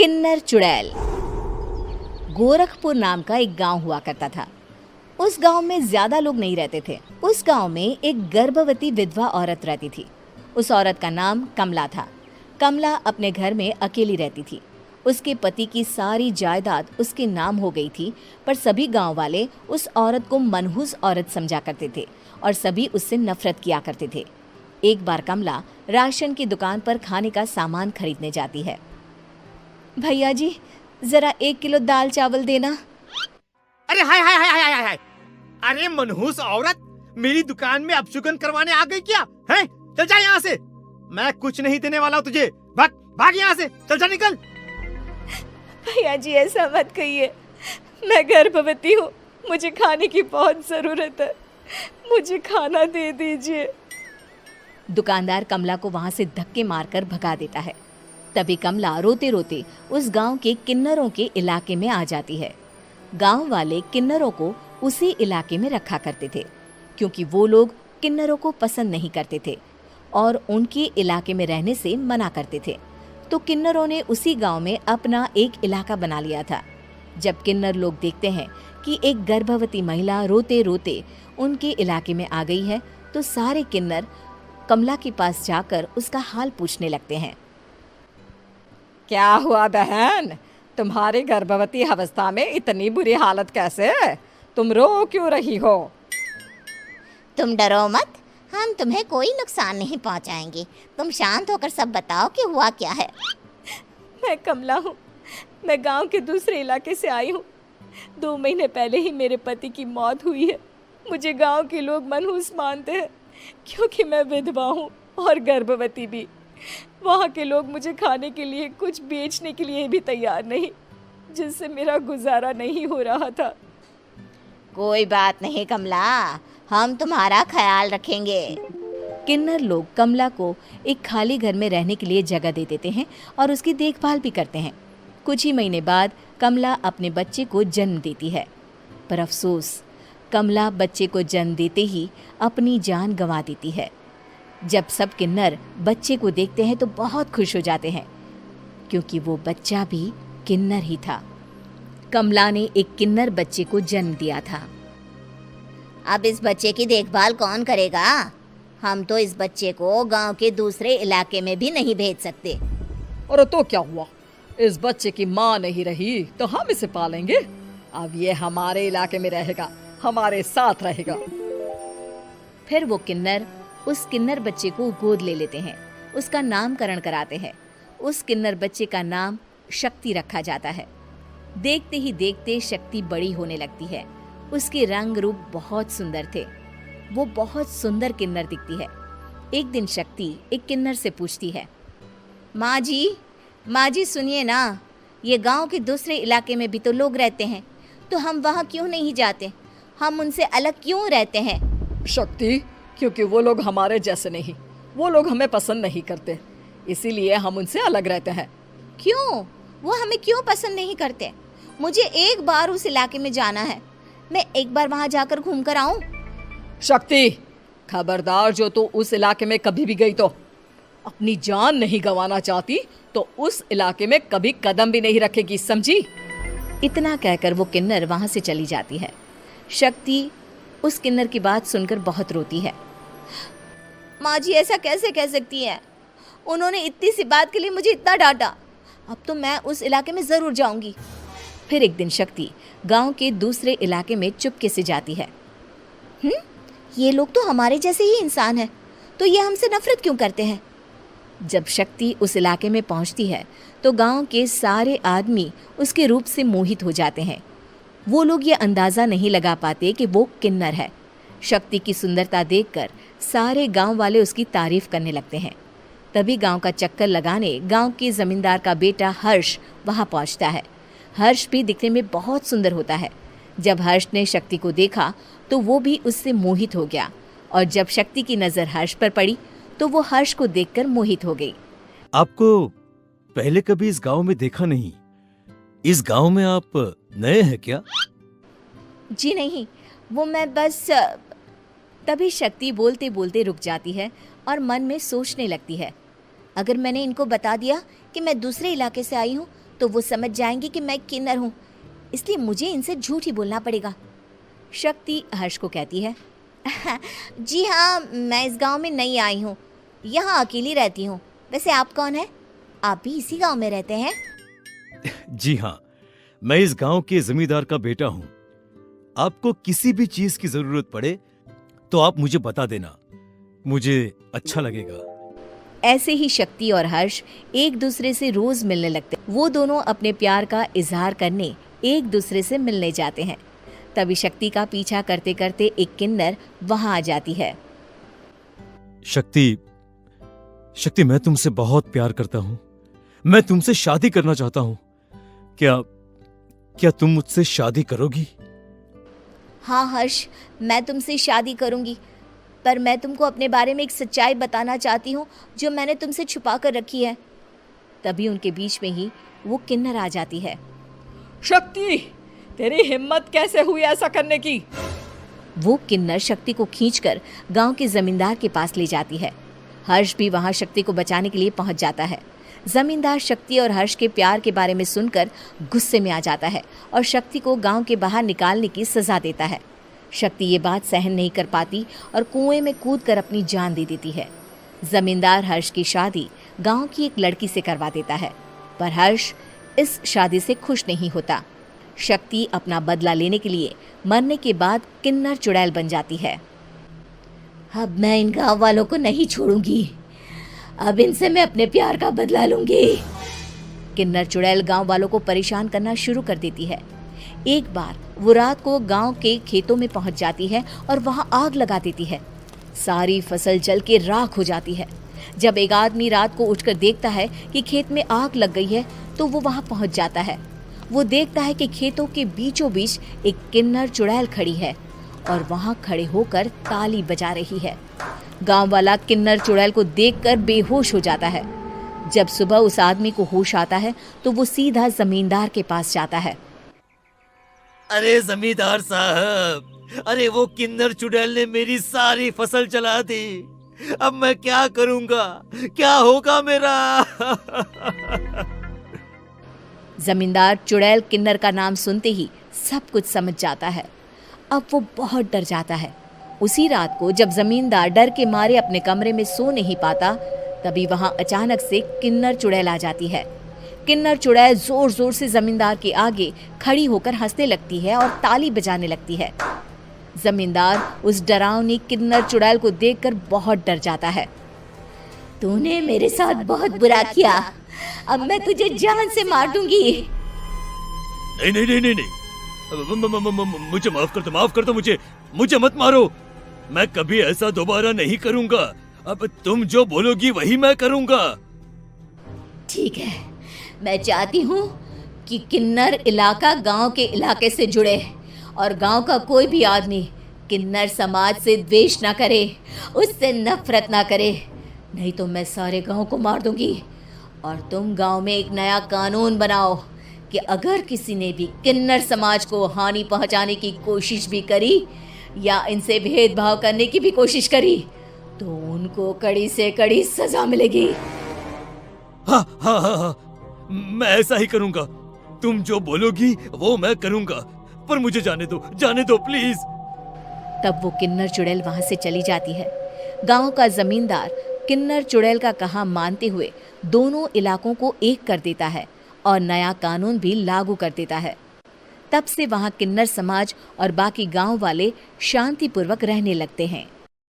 किन्नर चुड़ैल। गोरखपुर नाम का एक गांव हुआ करता था। उस गांव में ज्यादा लोग नहीं रहते थे। उस गांव में एक गर्भवती विधवा औरत रहती थी। उस औरत का नाम कमला था। कमला अपने घर में अकेली रहती थी। उसके पति की सारी जायदाद उसके नाम हो गई थी, पर सभी गांव वाले उस औरत को मनहूस औरत समझा करते थे और सभी उससे नफरत किया करते थे। एक बार कमला राशन की दुकान पर खाने का सामान खरीदने जाती है। भैया जी, जरा 1 किलो दाल चावल देना। अरे हाय हाय हाय हाय हाय हाय! अरे मनहूस औरत, मेरी दुकान में अपशुगन करवाने आ गई क्या? हैं? चल जा यहाँ से। मैं कुछ नहीं देने वाला हूँ तुझे। भाग भाग यहाँ से, चल जा, निकल। भैया जी, ऐसा मत कहिए। मैं गर्भवती हूँ, मुझे खाने की बहुत जरूरत है। मुझे खाना दे दीजिए। दुकानदार कमला को वहां से धक्के मारकर भगा देता है। तभी कमला रोते रोते उस गांव के किन्नरों के इलाके में आ जाती है। गांव वाले किन्नरों को उसी इलाके में रखा करते थे, क्योंकि वो लोग किन्नरों को पसंद नहीं करते थे और उनके इलाके में रहने से मना करते थे। तो किन्नरों ने उसी गांव में अपना एक इलाका बना लिया था। जब किन्नर लोग देखते हैं कि एक गर्भवती महिला रोते रोते उनके इलाके में आ गई है, तो सारे किन्नर कमला के पास जाकर उसका हाल पूछने लगते हैं। क्या हुआ बहन, तुम्हारी गर्भवती अवस्था में इतनी बुरी हालत कैसे है? तुम रो क्यों रही हो? तुम डरो मत, हम तुम्हें कोई नुकसान नहीं पहुंचाएंगे। तुम शांत होकर सब बताओ कि हुआ क्या है। मैं कमला हूँ। मैं गांव के दूसरे इलाके से आई हूँ। 2 महीने पहले ही मेरे पति की मौत हुई है। मुझे गांव के लोग मनहूस मानते हैं, क्योंकि मैं विधवा हूँ और गर्भवती भी। वहाँ के लोग मुझे खाने के लिए कुछ बेचने के लिए भी तैयार नहीं, जिससे मेरा गुजारा नहीं हो रहा था। कोई बात नहीं कमला, हम तुम्हारा ख्याल रखेंगे। किन्नर लोग कमला को एक खाली घर में रहने के लिए जगह दे देते हैं और उसकी देखभाल भी करते हैं। कुछ ही महीने बाद कमला अपने बच्चे को जन्म देती है, पर अफसोस, कमला बच्चे को जन्म देते ही अपनी जान गंवा देती है। जब सब किन्नर बच्चे को देखते हैं तो बहुत खुश हो जाते हैं, क्योंकि वो बच्चा भी किन्नर ही था। कमला ने एक किन्नर बच्चे को जन्म दिया था। अब इस बच्चे की देखभाल कौन करेगा? हम तो इस बच्चे को गांव के दूसरे इलाके में भी नहीं भेज सकते। और तो क्या हुआ, इस बच्चे की माँ नहीं रही तो हम इसे पालेंगे। अब ये हमारे इलाके में रहेगा, हमारे साथ रहेगा। फिर वो किन्नर उस किन्नर बच्चे को गोद ले लेते हैं, उसका नामकरण कराते हैं। उस किन्नर बच्चे का नाम शक्ति रखा जाता है। देखते ही देखते शक्ति बड़ी होने लगती है। उसके रंग रूप बहुत सुंदर थे। वो बहुत सुंदर किन्नर दिखती है। एक दिन शक्ति एक किन्नर से पूछती है, माँ जी सुनिए ना, ये गांव के दूसरे इलाके में भी तो लोग रहते हैं, तो हम वहाँ क्यों नहीं जाते? हम उनसे अलग क्यों रहते हैं? शक्ति, क्योंकि वो लोग हमारे जैसे नहीं, वो लोग हमें पसंद नहीं करते, इसीलिए हम उनसे अलग रहते हैं। क्यों? वो हमें क्यों पसंद नहीं करते? मुझे एक बार उस इलाके में जाना है। मैं एक बार वहाँ जाकर घूम कर आऊँ। शक्ति, खबरदार, जो तू उस इलाके में कभी भी गई तो अपनी जान नहीं गंवाना चाहती तो उस इलाके में कभी कदम भी नहीं रखेगी, समझी? इतना कहकर वो किन्नर वहाँ से चली जाती है। शक्ति उस किन्नर की बात सुनकर बहुत रोती है। माँ जी, ऐसा कैसे कह सकती हैं? उन्होंने इतनी सी बात के लिए मुझे इतना डांटा। अब तो मैं उस इलाके में ज़रूर जाऊंगी। फिर एक दिन शक्ति गांव के दूसरे इलाके में चुपके से जाती है। ये लोग तो हमारे जैसे ही इंसान हैं, तो ये हमसे नफरत क्यों करते हैं? जब शक्ति उस इलाके में पहुंचती है तो गांव के सारे आदमी उसके रूप से मोहित हो जाते हैं। वो लोग ये अंदाज़ा नहीं लगा पाते कि वो किन्नर है। शक्ति की सुंदरता देखकर सारे गांव वाले उसकी तारीफ करने लगते हैं। तभी गांव का चक्कर लगाने गांव के जमींदार का बेटा हर्ष वहां पहुंचता है। हर्ष भी दिखने में बहुत सुंदर होता है। जब हर्ष ने शक्ति को देखा तो वो भी उससे मोहित हो गया, और जब शक्ति की नज़र हर्ष पर पड़ी तो वो हर्ष को देखकर मोहित हो गई। आपको पहले कभी इस गांव में देखा नहीं। इस गांव में आप नए हैं क्या? जी नहीं, वो मैं बस। तभी शक्ति बोलते बोलते रुक जाती है और मन में सोचने लगती है, अगर मैंने इनको बता दिया कि मैं दूसरे इलाके से आई हूँ तो वो समझ जाएंगे कि मैं किन्नर हूँ, इसलिए मुझे इनसे झूठ ही बोलना पड़ेगा। शक्ति हर्ष को कहती है, जी हाँ, मैं इस गांव में नई आई हूँ, यहाँ अकेली रहती हूँ। वैसे आप कौन है? आप भी इसी गांव में रहते हैं? जी हाँ, मैं इस गांव के जमींदार का बेटा हूँ। आपको किसी भी चीज की जरूरत पड़े तो आप मुझे बता देना, मुझे अच्छा लगेगा। ऐसे ही शक्ति और हर्ष एक दूसरे से रोज मिलने लगते। वो दोनों अपने प्यार का इजहार करने एक दूसरे से मिलने जाते हैं। तभी शक्ति का पीछा करते करते एक किन्नर वहां आ जाती है। शक्ति, शक्ति, मैं तुमसे बहुत प्यार करता हूँ। मैं तुमसे शादी करना चाहता हूँ। क्या तुम मुझसे शादी करोगी? हाँ हर्ष, मैं तुमसे शादी करूँगी, पर मैं तुमको अपने बारे में एक सच्चाई बताना चाहती हूँ जो मैंने तुमसे छुपा कर रखी है। तभी उनके बीच में ही वो किन्नर आ जाती है। शक्ति, तेरी हिम्मत कैसे हुई ऐसा करने की? वो किन्नर शक्ति को खींचकर गांव के जमींदार के पास ले जाती है। हर्ष भी वहां शक्ति को बचाने के लिए पहुंच जाता है। जमींदार शक्ति और हर्ष के प्यार के बारे में सुनकर गुस्से में आ जाता है और शक्ति को गांव के बाहर निकालने की सजा देता है। शक्ति ये बात सहन नहीं कर पाती और कुएं में कूदकर अपनी जान दे देती है। जमींदार हर्ष की शादी गांव की एक लड़की से करवा देता है, पर हर्ष इस शादी से खुश नहीं होता। शक्ति अपना बदला लेने के लिए मरने के बाद किन्नर चुड़ैल बन जाती है। अब मैं इन गाँव वालों को नहीं छोड़ूंगी, अब इनसे मैं अपने प्यार का बदला लूंगी। किन्नर चुड़ैल गांव वालों को परेशान करना शुरू कर देती है। एक बार वो रात को गांव के खेतों में पहुंच जाती है और वहां आग लगा देती है। सारी फसल जल के राख हो जाती है। जब एक आदमी रात को उठकर देखता है कि खेत में आग लग गई है तो वो वहां पहुंच जाता है। वो देखता है कि खेतों के बीचों बीच एक किन्नर चुड़ैल खड़ी है और वहां खड़े होकर ताली बजा रही है। गांव वाला किन्नर चुड़ैल को देखकर बेहोश हो जाता है। जब सुबह उस आदमी को होश आता है तो वो सीधा जमींदार के पास जाता है। अरे जमींदार साहब, अरे वो किन्नर चुड़ैल ने मेरी सारी फसल जला दी। अब मैं क्या करूंगा? क्या होगा मेरा? जमींदार चुड़ैल किन्नर का नाम सुनते ही सब कुछ समझ जाता है। अब वो बहुत डर जाता है। उसी रात को जब जमींदार डर के मारे अपने कमरे में सो नहीं पाता, तभी वहां अचानक से किन्नर चुड़ैल आ जाती है। किन्नर चुड़ैल जोर जोर से जमींदार के आगे खड़ी होकर हंसने लगती है और ताली बजाने लगती है। जमींदार उस डरावनी किन्नर चुड़ैल को देखकर बहुत डर जाता है। तूने मेरे साथ बहुत बुरा किया, अब मैं तुझे जान से मार दूंगी। नहीं नहीं नहीं नहीं नहीं, मुझे माफ कर दो, मुझे मत मारो। मैं कभी ऐसा दोबारा नहीं करूंगा। अब तुम जो बोलोगी वही मैं करूंगा। ठीक है, मैं चाहती हूँ कि किन्नर इलाका गांव के इलाके से जुड़े और गांव का कोई भी आदमी किन्नर समाज से द्वेष ना करे, उससे नफरत ना करे, नहीं तो मैं सारे गांव को मार दूंगी। और तुम गांव में एक नया कानून बनाओ कि अगर किसी ने भी किन्नर समाज को हानि पहुंचाने की कोशिश भी करी या इनसे भेदभाव करने की भी कोशिश करी तो उनको कड़ी से कड़ी सजा मिलेगी। हाँ हाँ हाँ हाँ, मैं ऐसा ही करूंगा। तुम जो बोलोगी वो मैं करूंगा, पर मुझे जाने दो प्लीज। तब वो किन्नर चुड़ैल वहां से चली जाती है। गांव का जमींदार किन्नर चुड़ैल का कहा मानते हुए दोनों इलाकों को एक कर देता है और नया कानून भी लागू कर देता है। तब से वहां किन्नर समाज और बाकी गांव वाले शांतिपूर्वक रहने लगते हैं।